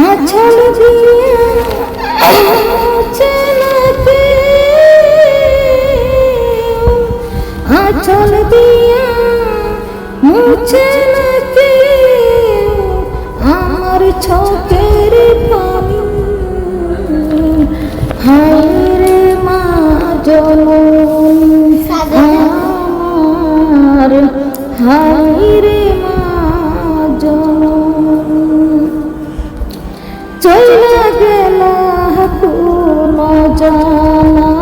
আঁচল দিয়া মুছে না কেউ, আঁচল দিয়া মুছে না কেউ আমার চোখের পানি। হায় রে মা জননী আমার, হায় রে মা জননী। চইলা গেলা কোন জানাই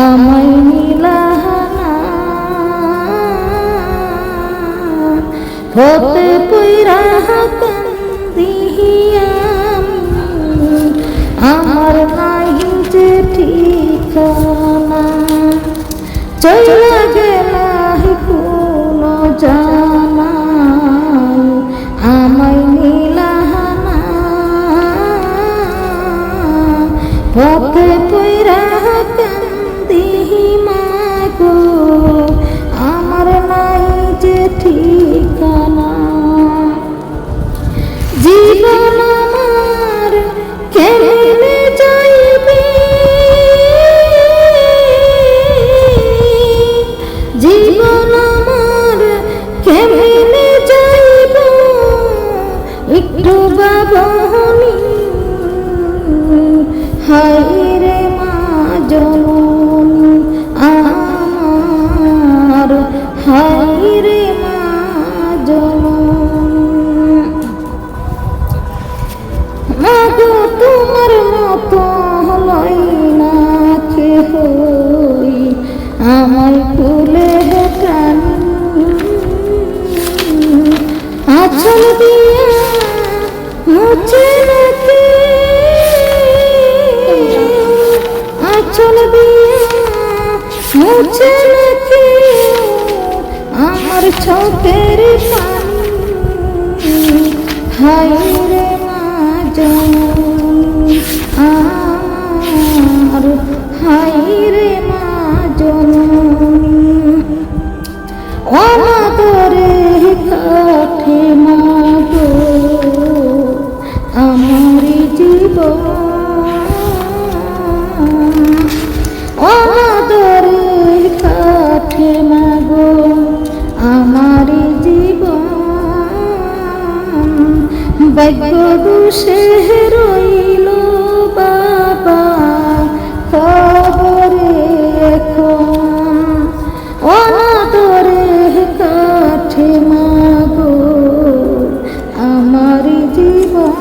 আমায় নিলাহানা, হতে পইরা কান্দি আমি, আমার নাই যে ঠিকানা। চইলা গেলা কোন জানাই আমায় নিলাহানা, পথে পইরা কান্দি মাগো আমার নাই যে ঠিকানা। জীবন আমার কেমনে যাইবে, জীবন আমার কেমনে যাইব একটু বাবনি। হায় রে মা জননী আমার, হায় রে মা জননী। মাগো তোমার মতো হলই না কেহই আমায় কুলে টানি, আঁচল দিয়া মুছে না কেউ, আঁচল দিয়া মুছে না কেউ আমার চোখের পানি। হায় রে মা জননী আমার, হায় রে মা জননী। অনাদরে কাঠে মাগো আমার জীবন, অনাদরে কাঠে মাগো আমার জীবন। ভাগ্য দোষে রইল বাবা খবরে এখন, অনাদরে কাঠে মাগো আমার জীবন।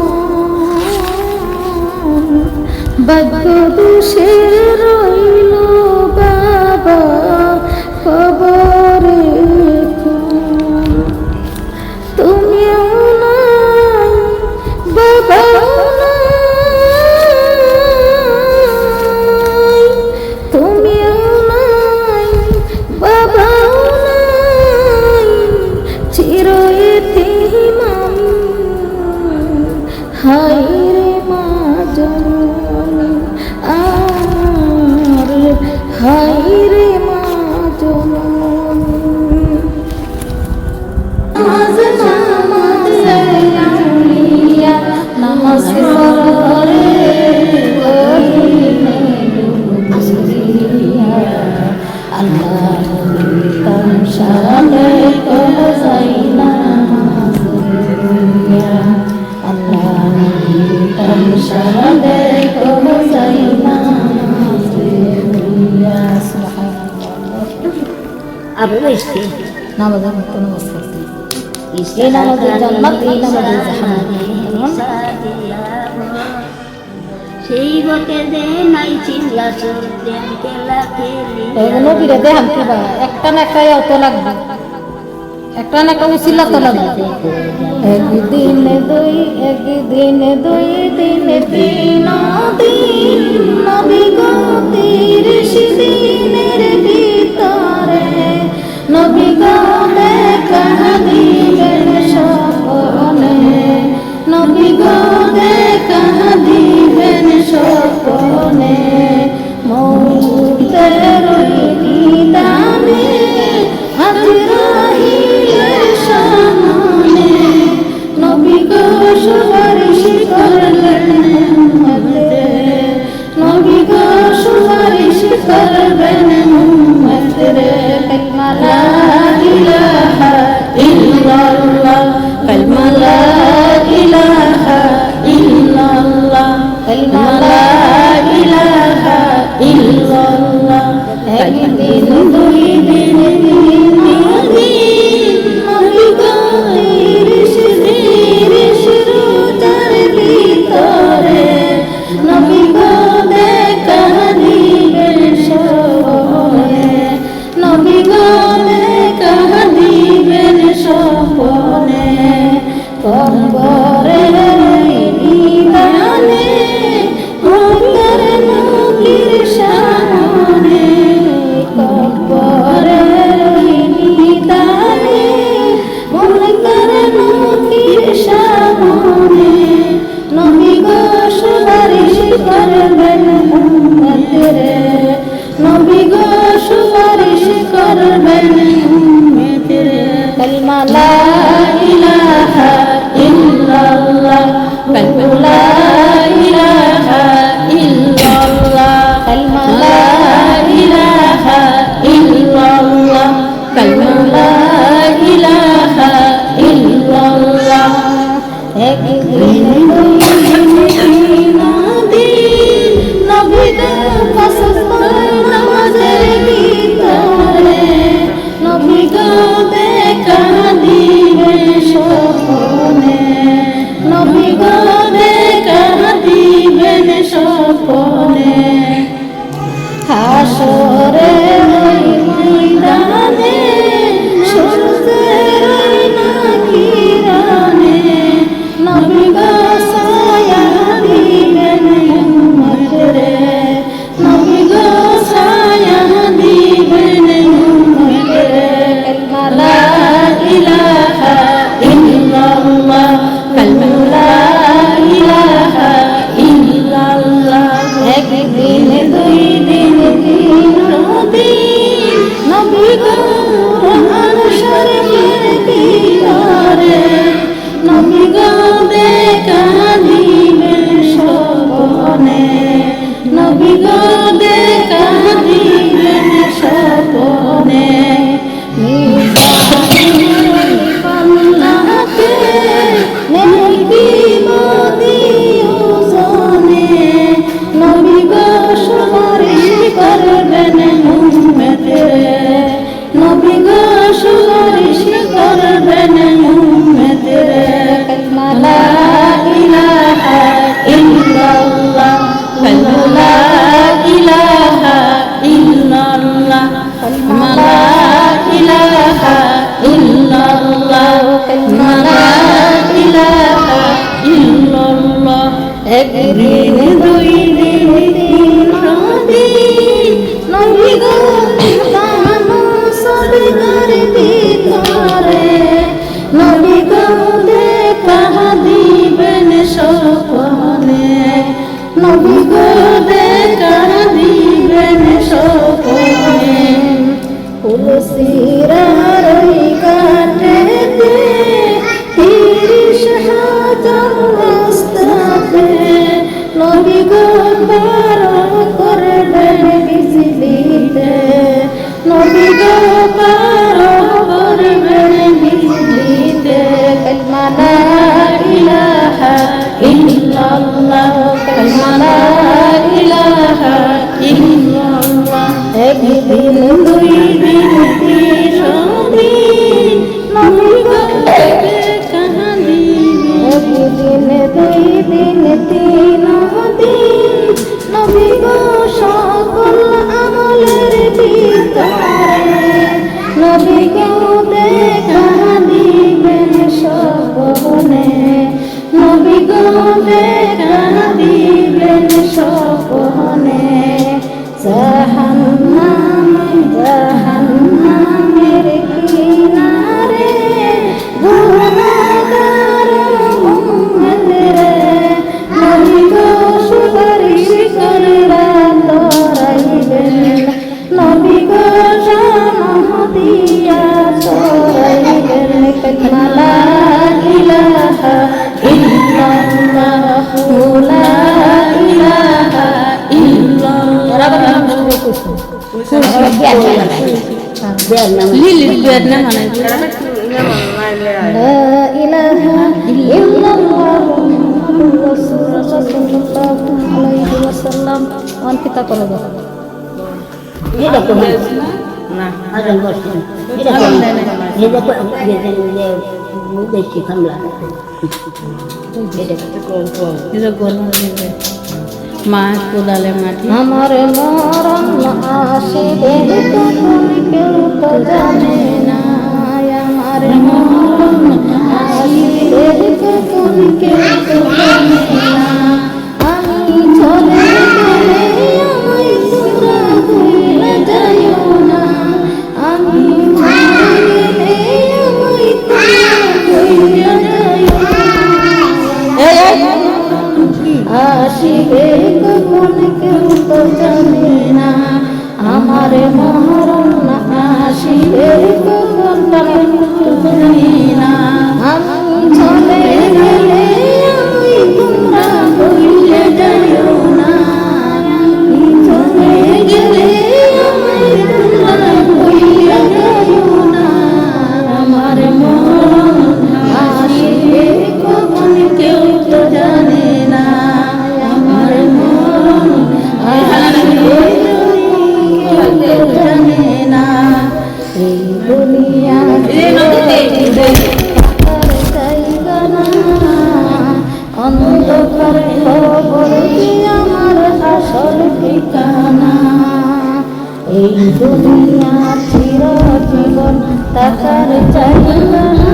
ভাগ্য দোষে রইল বাবা খবরে এখন। তুমিও নাই বাবাও নাই, তুমিও নাই বাবাও নাই, চির এতিম আমি। হায় রে মা জননী আমার, হায় রে মা জননী। নামাজ নামাজ পড়ে আল্লাহ তামশালে কসাইনা, আল্লাহ তামশালে কসাইনা। अब इसके নামাজ পড়তে নামাজ পড়তে इसके नामाज़े जन्नत এই নামাজে জাহান্নাম। সেই বকে দে নাই চিল্লা চলতে কেলা খেলি এগুলো বিরে দেখাম কিবা একটা না একটা অত লাগবে, একটা না একটা উসিলা তো লাগবে। একদিন দুই দিন তিন দিন নবী গো তিরিশ দিনের ভিতরে নবী গো দেখা দিবেন স্বপ্নে, নবী গো দেখা দিবেন স্বপ্নে। মৌতের নিদানে আজরাইলের সামনে নবী গো কবরে নিদানে মঙ্গল নবীর সামনে কবরে নিদানে মঙ্গল নবীর সামনে নবী গো সুপারিশ করবেন উম্মতের নবী গো সুপারিশ করবেন উম্মতের কালিমা লা ইলাহা ইল্লাল্লাহ কালিমা লা ইলাহা ইল্লাল্লাহ কালিমা লা ইলাহা ইল্লাল্লাহ কালিমা লা ইলাহা ইল্লাল্লাহ একদিন নবী গো পাঁচবার নামাজের ভিতরে নবী গো দেখা দিবে স্বপ্নে নবী গো দেখা দিবেন স্বপ্নে হাসরে ময়দানে সূর্যের কিরণে নবী গো ছায়া দিবেন উম্মতরে নবী গো ছায়া দিবেন উম্মতরে কালিমা লা ইলাহা ইল্লাল্লাহ কালিমা লা ইলাহা ইল্লাল্লাহ একদিন দুই দিন তিন দিন নবী গো কুরআন শরীফের ভিতরে নবী গো দেখা দিবেন স্বপ্নে নবী গো দেখা দিবেন স্বপ্নে পাল্লাতে নেকি মদিও জানে নবী গো সুপারিশ করবেন উম্মতের নবী গো সুপারিশ করবেন উম্মতের কালিমা লা ইলাহা ইল্লাল্লাহ কালিমা লা ইলাহা ইল্লাল্লাহ কালিমা লা ইলাহা ইল্লাল্লাহ কালিমা লা ইলাহা ইল্লাল্লাহ একদিন দুই দিন তিন দিন নবী গো তাহানো সদগার ভিতরে নবী গো দেখা দিবেন স্বপ্নে নবী গো দেখা দিবেন স্বপ্নে তুলসীরার ওই কাঠেতে ৩০,০০০ রাস্তাতে নবী গো পার করবেন বিজলিতে নবী গো পার করবেন বিজলিতে কালিমা লা ইলাহা ইল্লাল্লাহ কালিমা লা ইলাহা ইল্লাল্লাহ একদিন দুই দিন তিন দিন নবী গো দেখা দিবেন একদিন দুই দিন তিন দিন নবী গো সকল আমলের ভিতরে নবী গো দেখা দিবেন স্বপ্নে নবী গো দেখা দিবেন স্বপ্নে জাহান্নামের কিনারে গুনাহগার উম্মতরে নবী গো সুপারিশ কইরা তরাইবেন নবী গো জানাহ দিয়া তরাইবেন কালিমা লা ইলাহা ইল্লাল্লাহ লা ইলাহা লিলির বিয়ার নাম মানে লা ইলাহা ইল্লাল্লাহ মুহাম্মাদুর রাসূলুল্লাহ সাল্লাল্লাহু আলাইহি ওয়াসাল্লাম অন্তিতা করে দাও এটা কোন না আজন বসে এটা কোন এটা কোন যে মুদেশি খামলা এটা কোন মা কোদালে মাটি আমার মরণ আসিবে তখন কেউ তো জানে না আমার মরণ আসিবে কখন কেউ তো জানে না। আমি চলে গেলে আমায় তোমরা ভুলে যাইও না। আমি মরে গেলে আমায় তোমরা ভুলে যাইও না। আসিবে কখন কেউ তো জানে না। আমার মরণ আসিবে কখন কেউ তো জানে না। আমি চলে গেলে আমি তোমরা ভুলে যাইও না। আমি চলে গেলে আমায় তোমরা ভুলে যাইও না। আমার মরণ আসিবে কখন কেউ তো জানে না। আমার মরণ আসিবে কখন কেউ জানে না। এই দুনিয়াতে থাকার জায়গা না। অন্ধকার খবর কি আমার আসল ঠিকানা। এই দুনিয়া চিরজীবন থাকার জায়গা না।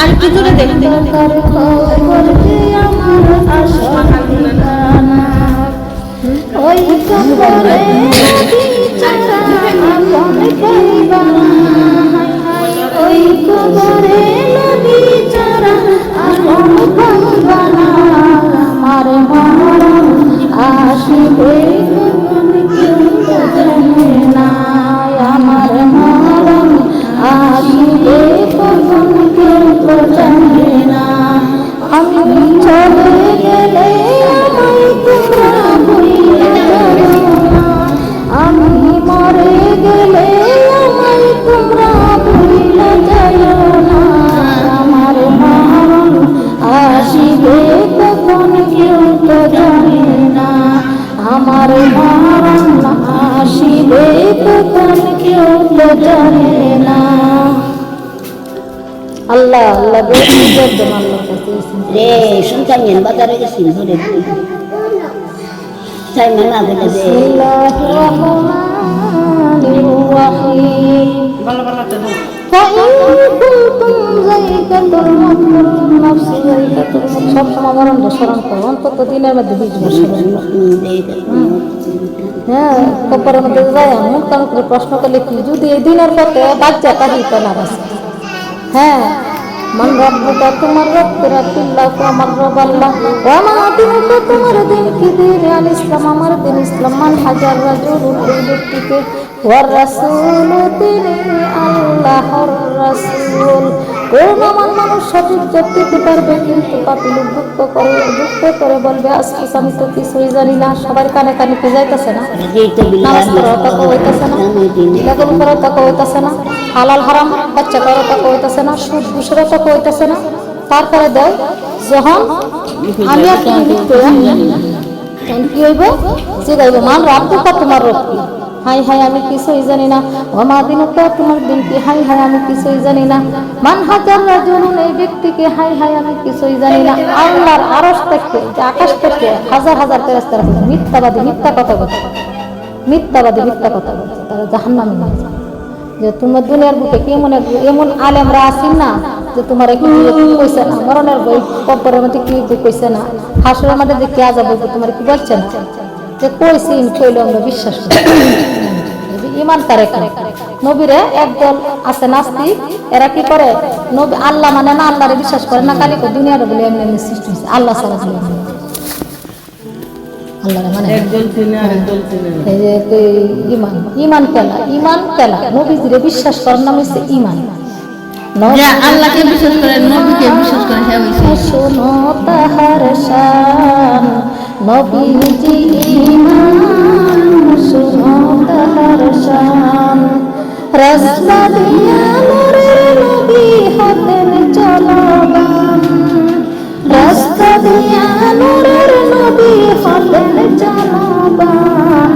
আর কি জোরে দেখতে অন্ধকার খবর কি আমার আসল ঠিকানা। ওই কবরে বিচারা আপন করিবা না। ওই কবরে বিচারা আপন করিবা না। আমার মরণ আসিবে কখন কেউ তো জানে না। আমার মরণ আসিবে কখন কেউ তো জানে না। আমি চলে গেলে আমায় তোমরা ভুলে যাইও না। আমি মরে গেলে আমায় তোমরা ভুলে যাইও না। আমার মরণ আসিবে কখন কেউ তো জানে না। আমার মরণ আসিবে কখন কেউ তো জানে না। আল্লাহ আল্লাহ বেশি আল্লাহর কাছে রে শুনতাম বাজারে গেছি ধরে তাই না বলে যে বিসমিল্লাহির রাহমানির রাহিম। فإن كنتم زيغة النفس زيغة الموت সব সময় মরণটা স্মরণ করো। অন্তত দিনের মধ্যে 20 বার স্মরণ করো। হ্যাঁ, কবরের মধ্যে যায় মুখ কান করে প্রশ্ন করলে কি যদি এই দিনের পথে বাচ্চা তাহিতে না বাসে। হ্যাঁ, মান রব্বুকা তোমার রব রাতুল্লাহ আমার রব আল্লাহ। ওয়া মা দিনুকা তোমার দিন কি দিন ইসলাম আমার দিন ইসলাম। মান হাজার রাজুল ওই ব্যক্তিকে ওয়ার রাসূল তিনি আল্লাহর রাসূল। কোন মানুষ সঠিক জবাব দিতে পারবে কিন্তু পাপী লোক দুঃখ করে বলবে আজকে আমি তো কিছুই জানি না। সবার কানে কানে কি যাইতেছে না। নামাজ পড়ার কথা হইতেছে না, লেখাপড়া করার কথা হইতেছে না, হালাল হারাম বাচ্চা করার কথা হইতেছে না, সুদ ঘুষের কথা হইতেছে না। তারপরে দেয় যখন আমি আর তুমি লিখতে তখন কি হইব যে গাইব মান রাব্বুকা তোমার রব কি। হাই হাই আমি কিছুই জানি না। ওয়া মা দিনুকা তোমার দিন কি। হাই হাই আমি কিছুই জানি না। মান হাজার রাজুলুন এই ব্যক্তিকে হাই হাই আমি কিছুই জানি না। আল্লাহর আরশ থেকে যে আকাশ থেকে হাজার হাজার ফেরেশতা মিথ্যাবাদী মিথ্যা কথা বলে তারা জাহান্নামে নিয়ে যায়। যে তোমার দুনিয়ার বুকে এমন আলেমরা আছেন না যে তোমার কি কইছে না। মরণের বই কবরের মধ্যে কি কইছে না। হাসরের মধ্যে যে কে আযাব বলবে তোমার কি বলছে না। যে কইছে কইলে আমরা বিশ্বাস করি। ইমান তারে নবীরে একদল আছে নাস্তিক, এরা কি করে নবী আল্লাহ মানে না, আল্লাহরে বিশ্বাস করে না। কালি দুনিয়ার বলে এমনি এমনি সৃষ্টি হয়েছে আল্লাহ ছাড়া আল্লাহরে মানে একদল চিনে আরেকদল চিনে না। এই যে ইমান কেলা নবীজিরে বিশ্বাস করার নাম হচ্ছে ইমান। আল্লাহকে বিশ্বাস করে নবীকে বিশ্বাস করে হ্যাঁ হইছে। শোনো তাহার শান নবীজি ইমান। শোনো তাহার শান রাস্তা দিয়া নূরের নবী হতেন চলবান। রাস্তা দিয়া নূরের নবী হতেন চলবান।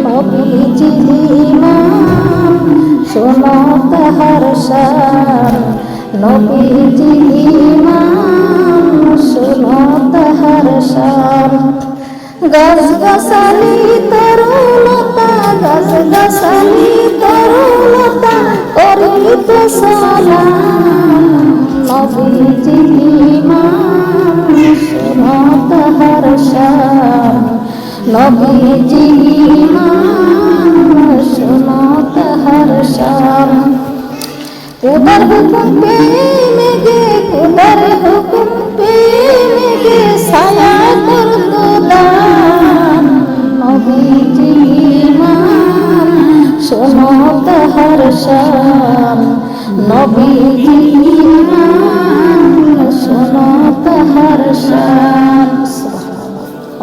নবীজি ইমান শোনো তাহার শান নবীজি ইমান শোনো তাহার শান। গাছ গাছালি তরুলতা গাছ গাছালি তরুলতা করিতে সালাম। নবীজি ঈমান শোনো তাহার শান নবীজি ঈমান শোনো তাহার শান খুদার হুকুম পে মেঘে খুদার হুকুম পে মেঘে ছায়া করতো দান নবীজি ঈমান শোনো তাহার শান নবীজি ঈমান শোনো তাহার শান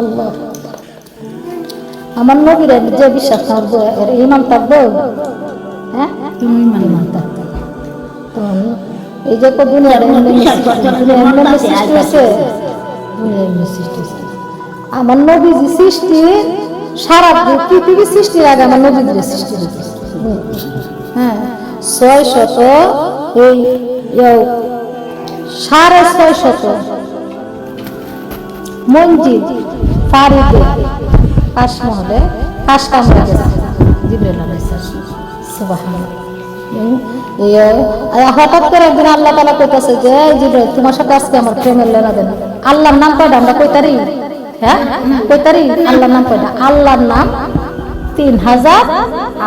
আল্লাহ আমার নবীর যে বিশ্বাস থাকবো এর ঈমান থাকবো হ্যাঁ ঈমান থাকবো তো এই যে দুনিয়ার সৃষ্টি হয়েছে দুনিয়ার সৃষ্টি হয়েছে আমার নবীজি সৃষ্টি সারা পৃথিবী সৃষ্টির আগে আমার নবীদের সৃষ্টি হয়েছে হ্যাঁ 600 এই 650 মঞ্জিল পাড়ি দিয়ে কাশমহলে কাশ কামড়ে গেছে জিবরাইল আলাইহিস সালাম সুবহানাল্লাহ হঠাৎ করে একদিন আল্লাহ তাআলা কইতাছে যে জিবরাইল তোমার সাথে আজকে আমার প্রেমের লেনাদেন আল্লাহর নাম কয়টা আমরা কইতারি হ্যাঁ কইতারি আল্লাহর নাম কয়টা আল্লাহর নাম 3000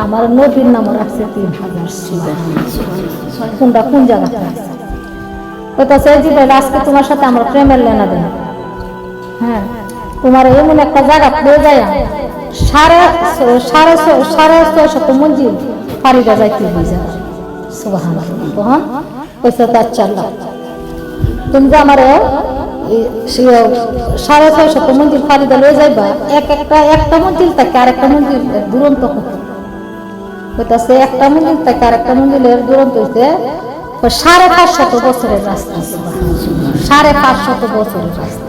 আমার নবীর নামও রাখছে 3000 কোনটা কোন জায়গাতে আছে কইতাছে জিবরাইল আজকে তোমার সাথে আমার প্রেমের লেনাদেন হ্যাঁ তোমার এমন একটা জায়গা পেয়ে যায় 650 মঞ্জিল পাড়িটা যাইতে হয়ে যাবে সুবহানাল্লাহ তখন কইছে আচ্ছা আল্লাহ তুমি যে আমার 650 মঞ্জিল পাড়িটা লয়ে যাইবা একটা মঞ্জিল থেকে আরেকটা মঞ্জিল দুরন্ত হতো কইতাছে একটা মঞ্জিল থেকে আরেকটা মঞ্জিলের দুরন্ত হইতে 550 বছরের রাস্তা 550 বছরের রাস্তা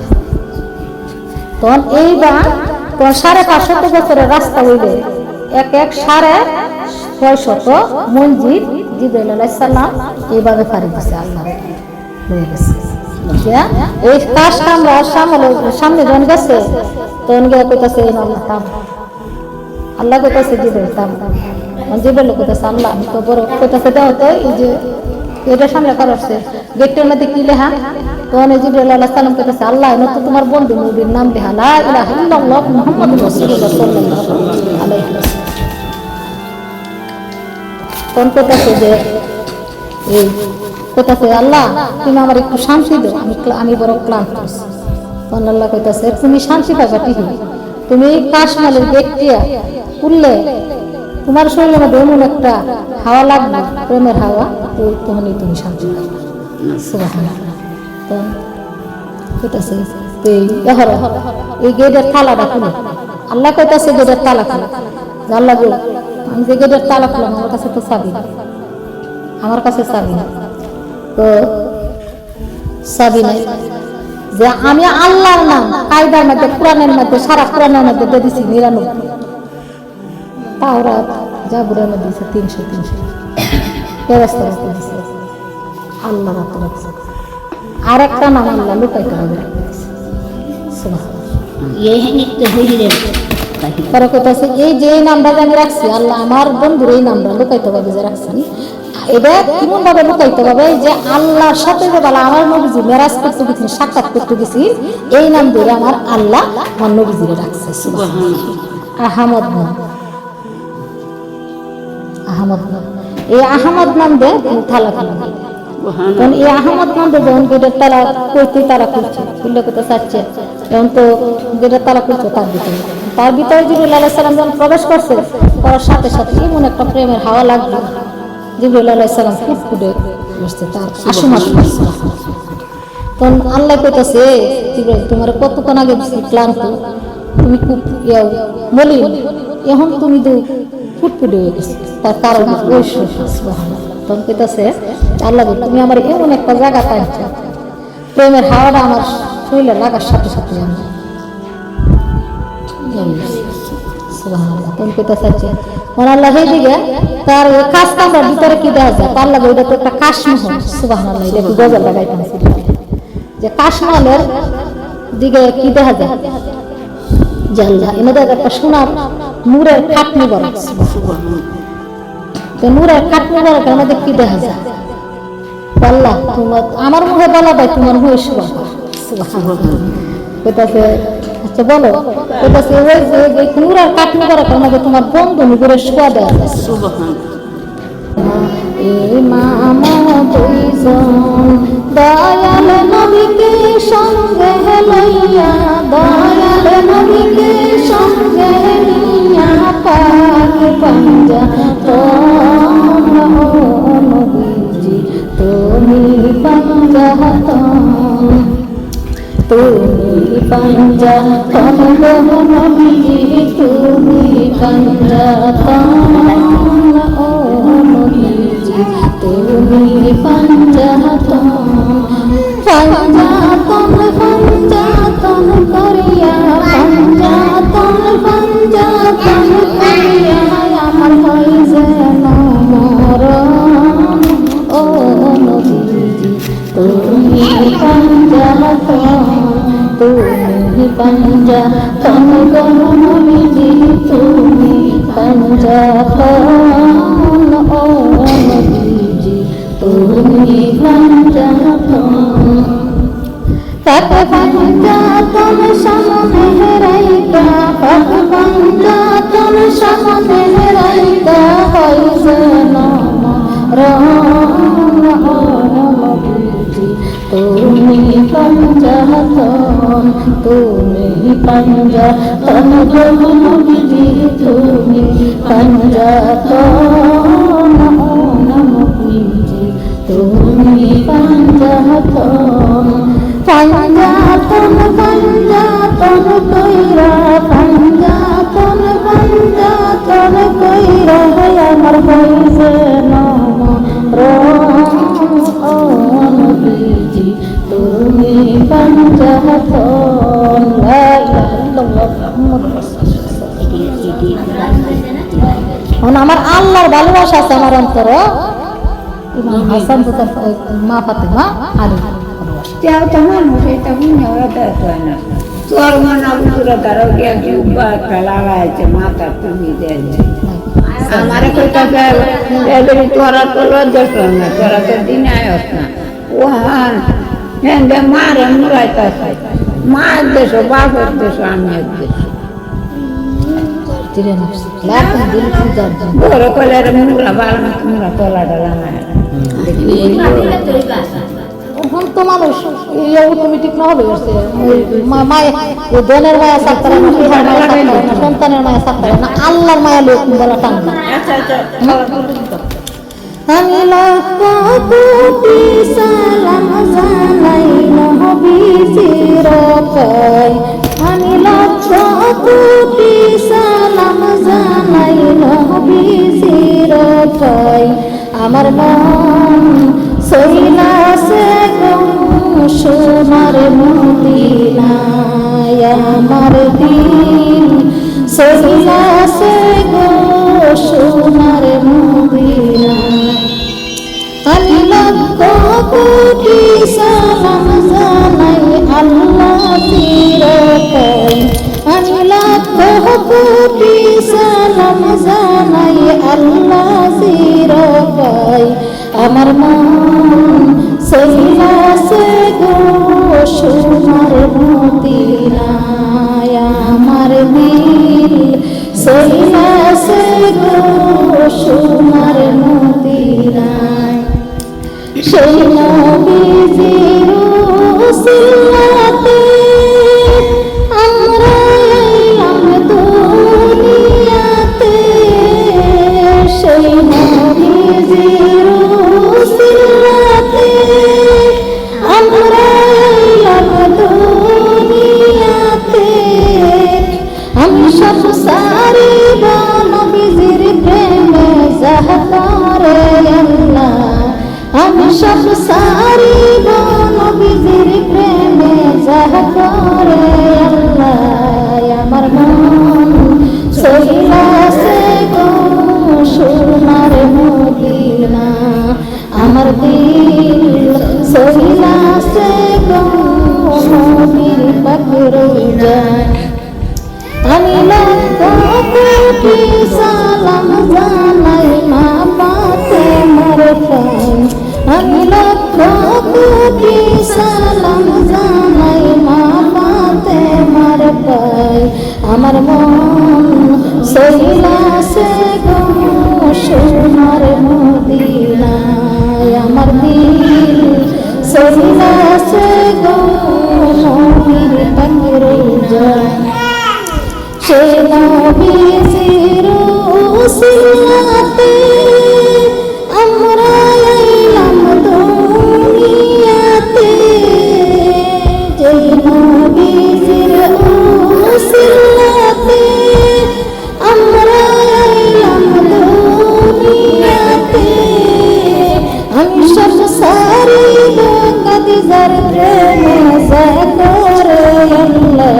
তখন এইবার তোমার 550 বছরের রাস্তা হইলে এক 650 মঞ্জিল জিবরাইল আলাইহিস সালাম এইভাবে পাড়ি দিছে আল্লাহ হয়ে গেছে এই কাজটা আমরা সামনে যখন গেছে তখন গিয়ে কইতাছে আল্লাহ কইতাছে জিবরাইল জিবরাইল কইতাছে আল্লাহ আমি তো বড় কইতাছে দাও তো এই যে এটা সামনে করাচ্ছে গেটের মধ্যে কি লেখা তখন জিবরাইল আলাইহিস সালাম কইতাছে আল্লাহ এনে তো তোমার বন্ধু নবীর নাম লেখা লা ইলাহা ইল্লাল্লাহ মুহাম্মাদুর রাসূলুল্লাহ সাল্লাল্লাহু আলাইহি ওয়াসাল্লাম তখন কইতাছে যে এই কইতাছে আল্লাহ তুমি আমার একটু শান্তি দাও আমি বড় ক্লান্ত তখন আল্লাহ কইতাছে তুমি শান্তি পাবা ঠিকই তুমি কাশমালের গেট দিয়া খুললে তোমার শরীরের মধ্যে এমন একটা হাওয়া লাগবে প্রেমের হাওয়া তখনই তুমি শান্তি পাবে সুবহানাল্লাহ তখন কইতাছে এই গেটের তালাটা খুলে আল্লাহ কইতাছে গেটের তালা খুলে আল্লাহ গো আমি যে গেটের তালা খুললাম আমার কাছে তো চাবি না তো চাবি নাই যে আমি আল্লাহর নাম কায়দার মধ্যে কোরআনের মধ্যে সারা কোরআনের মধ্যে দিয়ে দিছি 99 তাওরাত জাবুরের মধ্যে দিছে 300 ব্যবস্থা দিছে আল্লাহ রাখছে আর একটা নাম আল্লাহ লুকাইতে হবে এই যে নামটা আমি রাখছি আল্লাহ আমার বন্ধুর এই নামটা লুকাইতে হবে যে রাখছি এটা কেমন ভাবে লুকাইতে হবে যে আল্লাহর সাথে যে বলা আমার নবীজি মেরাজ করতে গেছি সাক্ষাৎ করতে গেছি এই নাম ধরে আমার আল্লাহ আমার নবীজিরে রাখছে আহমদ নাম এই আহমদ নাম দিয়ে তালা খুলে তখন এই আহমদ নাম দিয়ে যখন গেটের তালা করতে তালা খুলছে খুললে কোথাও চাচ্ছে এখন তো গেটের তালা খুলছে তার ভিতরে জিবরাইল আলাইহিস সালাম যখন প্রবেশ করছে করার সাথে সাথে এমন একটা প্রেমের হাওয়া লাগলো জিবরাইল আলাইহিস সালাম ফুটফুটে বসছে তার আশু তখন আল্লাহ কইতাছে জিবরাইল তোমার কতক্ষণ আগে ক্লান্ত তুমি খুব মলিন এখন তুমি তো ফুটফুটে হয়ে গেছে তার কারণ ওই সুবহানাল্লাহ তখন কইতাছে আল্লাহ তুমি আমার এমন একটা জায়গা পাইছো প্রেমের হাওয়াটা আমার শরীরে লাগার সাথে সাথে আমি সুবহানাল্লাহ তখন কইতাছে আল্লাহ এই দিকে তার কাজ কামড়ার ভিতরে কি দেখা যায় তার লাগে ওইটা তো একটা কাশমহল সুবহানাল্লাহ এটা কি গজল লাগাইতাম যে কাশমহলের দিকে কি দেখা যায় জানলা এমধ্যে একটা সোনার নূরের খাটনি বড় তো নূরের খাটনি বড় এর মধ্যে কি দেখা যায় আল্লাহ তোমার আমার মুখে বলা ভাই তোমার মুখে কইতাছে আচ্ছা বলো কইতাছে ওই যে কুড়ার কাটনি করার কারণে তোমার বন্ধু করে শোয়া দেয় মামা দুইজন দয়াল নবীকে সঙ্গে লইয়া দয়াল নবীকে সঙ্গে নিয়া পাক পাঞ্জা নবীজি তুমি পাঞ্জা তুমি পাঞ্জা নবীজি তুমি পাঞ্জা তুমি পঞ্জাতন পঞ্জাতন পঞ্জাতন করিয়া পঞ্জাতন পঞ্জাতন করিয়া আমার হই যেন মরণ ও নবীজি তুমি পঞ্জাতন তুমি পঞ্জাতন নবীজি তুমি পঞ্জাতন ও নবীজি তুমি পঞ্জাতন পাক পঞ্জাতন সামনে রাইকা পাক পঞ্জাতন সামনে রাইকা হই যেন মরণ ও নবীজি তুমি পঞ্জাতন তুমি পঞ্জাতন নবীজি তুমি পঞ্জাতন তুমি পঞ্জাতন পঞ্জাতন পঞ্জাতন কইরা পঞ্জাতন পঞ্জাতন কইরা আমার হইছে ও নবীজি তুমি পঞ্জাতন লা ইলাহা ইল্লাল্লাহ মুহাম্মাদুর রাসূলুল্লাহ। আমার আল্লাহর ভালোবাসা আছে আমার অন্তরে ইমাম হাসান তো মা Fatema Ali Tiap tahun mesti tahun orang tak tahu na. Tuar mana pura darah dia juga kelala aja mata tinggi dia. Amare ko ta ga beri tuara tolo jasna tuara to dinayos na. Wah, hende mare murai ta. Maar deso bagot deso amyat deso. Tire nafsi lakin dil pujar Boro ko lere mura balma mura tola dalama. এখন তো মানুষ automatic না হবে মায়ের দলের মায়া সাথে সন্তানের মায়া সাথে না আল্লাহর মায়া লোক বলা টান না আমি লক্ষ কোটি সালাম জানাই নবীজির পাই আমি লক্ষ কোটি সালাম জানাই নবীজির পাই আমার মন সইলাছে গো সোনার মদিনায় আমার দিল সইলাছে গো সোনার মদিনায় আমি লক্ষ কোটি সালাম জানাই আল্লাহ চিরকাল আমি লক্ষ কোটি সালাম জানাই আল্লাহ চিরকাল আমার মন সইলাছে গো সোনার মদিনায় আমার দিল সইলাছে গো সোনার মদিনায় সেই নবীজির উসিলাতে আমরা এলাম দুনিয়াতে সেই নবীজির উসিলাতে আমরা এলাম দুনিয়াতে আমি সব সারিব নবীজির প্রেমে জাহকারে আল্লাহ আমি সব সারিব নবীজির প্রেমে জাহকারে আল্লাহ আমার মন সইলাছে গো সোনার মদিনা আমার দিল সইলাছে গো নবীর পাকের যায় আমি লক্ষ কোটি সালাম জানাই মা ফাতেমার পাই আমি লক্ষ কোটি সালাম জানাই মা ফাতেমার পাই আমার মন সইলাছে গো সোনার মদিনায় আমার দিল সইলাছে গো নবীর পাকের রওজায় সে নবীজির উসিলাতে আমরা এলাম দুনিয়াতে যে নবীজির উসিলাতে আমরা এলাম দুনিয়াতে আমি সব সারিব কাদিজার প্রেমে করে আল্লাহ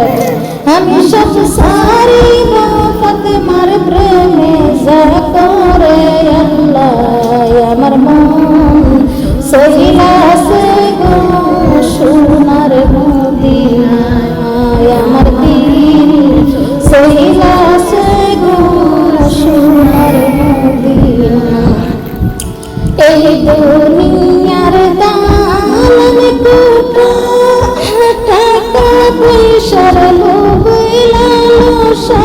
আমি সব সারিব ফাতেমার প্রেমে করে আল্লাহ আমার মন সইলাছে গো সোনার মদিনায় আমার দিল সইলাছে গো সোনার মদিনায় এই দুনিয়ার দালান কোঠা টাকা পয়সার লোভ লালসা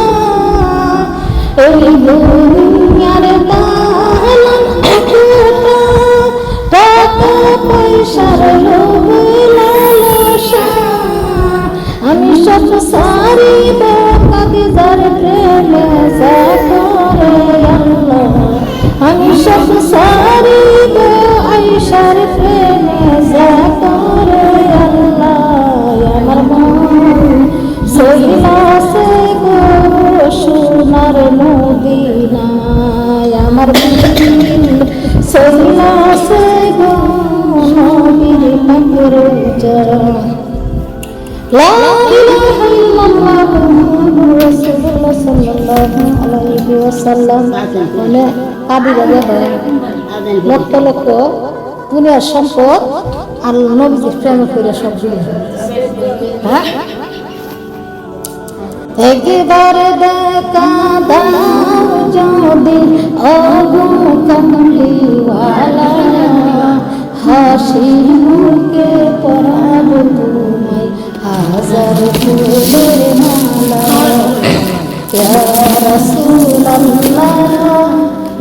এই দুনিয়ার দালান কোঠা টাকা পয়সার লোভ লালসা আমি সব সারিব কাদিজার প্রেমে করে আল্লাহ আমি সব সারিব আয়েশার প্রেমে করে আল্লাহ আমার মন সইলাছে গো সোনার মদিনায় আমার দিল সইলাছে গো নবীর পাকের রওজায় লা ইলাহা ইল্লাল্লাহ মুহাম্মাদুর রাসূলুল্লাহ সাল্লাল্লাহু আলাইহি ওয়াসাল্লাম মানে কাদিরা হয় লক্ষ লক্ষ দুনিয়ার সম্পদ আর নবীজির প্রেম করে সব দিয়ে হ্যাঁ একবার দেখা দাও যদি অগো কমলিওয়ালা হাসি মুখে পরাবো তোমায় হাজার ফুলের মালা ইয়া রাসূলুল্লাহ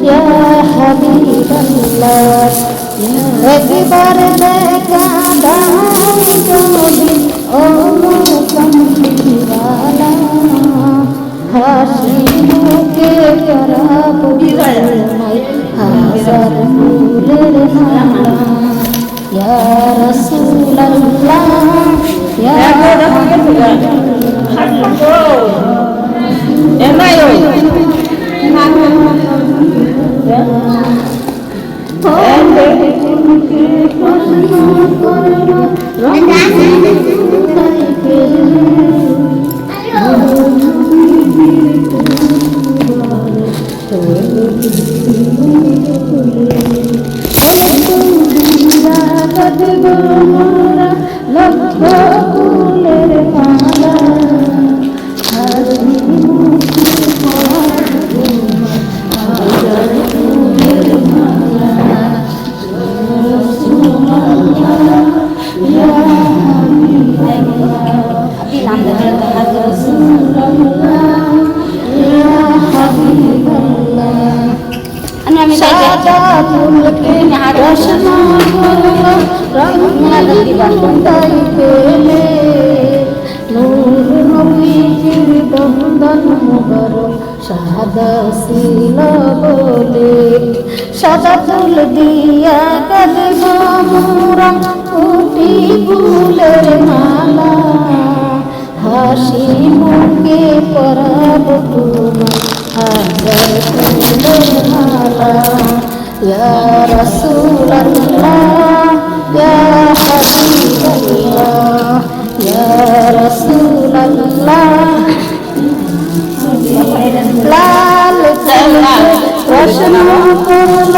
ইয়া হাবিবাল্লাহ একবার দেখা দাও যদি অগো কমলিওয়ালা হাসি মুখে পরাবো তোমায় হাজার ফুলের মালা ইয়া রাসূলুল্লাহ ইয়া লক্ষ ফুলের মালা সাদা ফুলকে রসনা রঙাই পেলে নূর নবীজির বন্দন মুবারক সাদা ছিল বলে সাদা ফুল দিয়া কাঁদব মোরা কোটি ফুলের মালা হাসি মুখে পরাব তোমার হাজার ফুলের মালা ইয়া রাসূলুল্লাহ ইয়া হাবিবাল্লাহ ইয়া রাসূলুল্লাহ লাল প্রশ্ন করল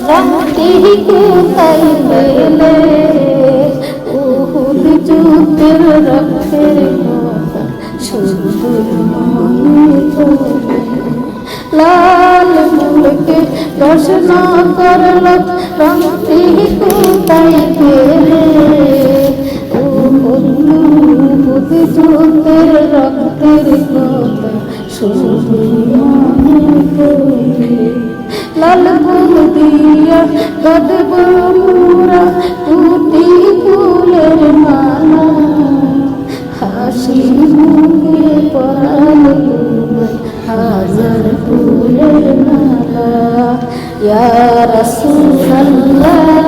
রংটি কোথায় পেলে উহুদ যুদ্ধের রক্তের কথা শুধু মনে পড়ে লাল মুলকে প্রশ্ন করল রংটি কোথায় পেলে বুকের কথা শুধু মনে পড়ে লাল ফুল দিয়া কাঁদব মোরা টুটি ফুলের মালা হাসি মুখে পরালো তোমায় হাজার ফুলের মালা ইয়া রাসূলুল্লাহ